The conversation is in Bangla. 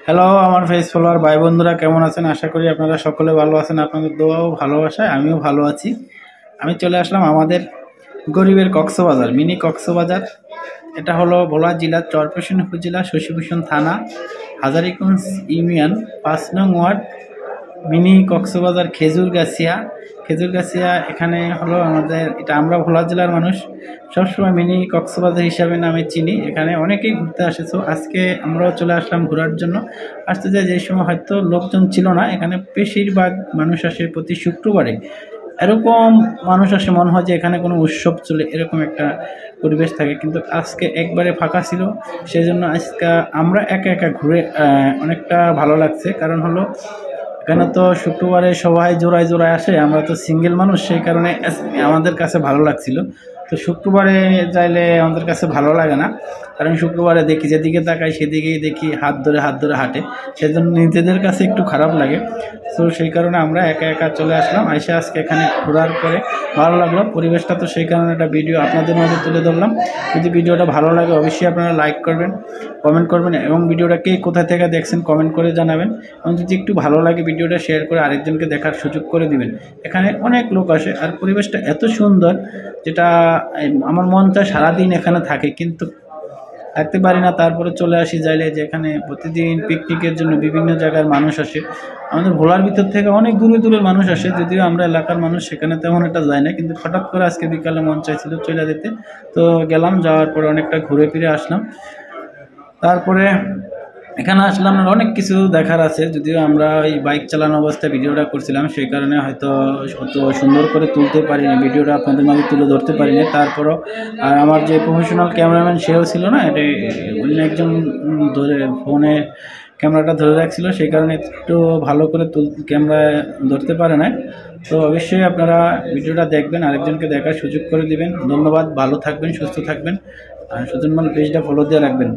হ্যালো আমার ফেস ফলোয়ার ভাই বন্ধুরা কেমন আছেন? আশা করি আপনারা সকলে ভালো আছেন। আপনাদের দোয়া ও ভালোবাসায় আমিও ভালো আছি। আমি চলে আসলাম আমাদের গরিবের কক্সবাজার, মিনি কক্সবাজার। এটা হলো ভোলা জেলার চরপেশন উপজেলা, শশীভূষণ থানা, হাজারীগঞ্জ ইউনিয়ন, ৫ নং ওয়ার্ড, মিনি কক্সবাজার খেজুরগাছিয়া। এখানে হলো আমাদের, এটা আমরা ভোলা জেলার মানুষ সবসময় মিনি কক্সবাজার হিসাবে নামে চিনি। এখানে অনেকেই ঘুরতে আসে। তো আজকে আমরাও চলে আসলাম ঘোরার জন্য। আসতে যায় যে সময় হয়তো লোকজন ছিল না, এখানে বেশিরভাগ মানুষ আসে প্রতি শুক্রবারে। এরকম মানুষ আসে, মনে হয় যে এখানে কোনো উৎসব চলে, এরকম একটা পরিবেশ থাকে। কিন্তু আজকে একবারে ফাঁকা ছিল, সেই জন্য আজকে আমরা একা একা ঘুরে অনেকটা ভালো লাগছে। কারণ হলো এখানে তো শুক্রবারে সবাই জোড়ায় জোড়ায় আসে, আমরা তো সিঙ্গেল মানুষ, সেই কারণে আমাদের কাছে ভালো লাগছিল। তো শুক্রবারে যাইলে আমাদের কাছে ভালো লাগে না, কারণ শুক্রবারে দেখি যেদিকে তাকাই সেদিকেই দেখি হাত ধরে হাঁটে, সেজন্য নিজেদের কাছে একটু খারাপ লাগে। তো সেই কারণে আমরা একা একা চলে আসলাম। আজকে এখানে ঘোরার পরে ভালো লাগলো পরিবেশটা, তো সেই কারণে একটা ভিডিও আপনাদের মাঝে তুলে ধরলাম। যদি ভিডিওটা ভালো লাগে অবশ্যই আপনারা লাইক করবেন, কমেন্ট করবেন, এবং ভিডিওটা কে কোথা থেকে দেখছেন কমেন্ট করে জানাবেন। এবং যদি একটু ভালো লাগে ভিডিওটা শেয়ার করে আরেকজনকে দেখার সুযোগ করে দিবেন। এখানে অনেক লোক আসে আর পরিবেশটা এত সুন্দর, যেটা আমার মন চায় সারাদিন এখানে থাকে, কিন্তু থাকতে পারি না। তারপরে চলে আসি যাইলে, যে এখানে প্রতিদিন পিকনিকের জন্য বিভিন্ন জায়গার মানুষ আসে। আমাদের ভোলার ভিতর থেকে অনেক দূরে দূরের মানুষ আসে, যদিও আমরা এলাকার মানুষ, সেখানে তেমন একটা যায় না। কিন্তু হঠাৎ করে আজকে বিকালে মন চাইছিল চলে যেতে, তো গেলাম। যাওয়ার পরে অনেকটা ঘুরে ফিরে আসলাম। তারপরে এখানে আসলাম, অনেক কিছু দেখার আছে। যদিও আমরা ওই বাইক চালানো অবস্থায় ভিডিওটা করছিলাম, সেই কারণে হয়তো অত সুন্দর করে তুলতে পারিনি, ভিডিওটা আপনাদের মাঝে তুলে ধরতে পারিনি। তারপরও আর আমার যে প্রফেশনাল ক্যামেরাম্যান সেও ছিল না, এটা অন্য একজন ধরে ফোনে ক্যামেরাটা ধরে রাখছিল, সেই কারণে একটু ভালো করে ক্যামেরা ধরতে পারে না। তো অবশ্যই আপনারা ভিডিওটা দেখবেন, আরেকজনকে দেখার সুযোগ করে দিবেন। ধন্যবাদ, ভালো থাকবেন, সুস্থ থাকবেন, আর সুজনমল পেজটা ফলো দিয়ে রাখবেন।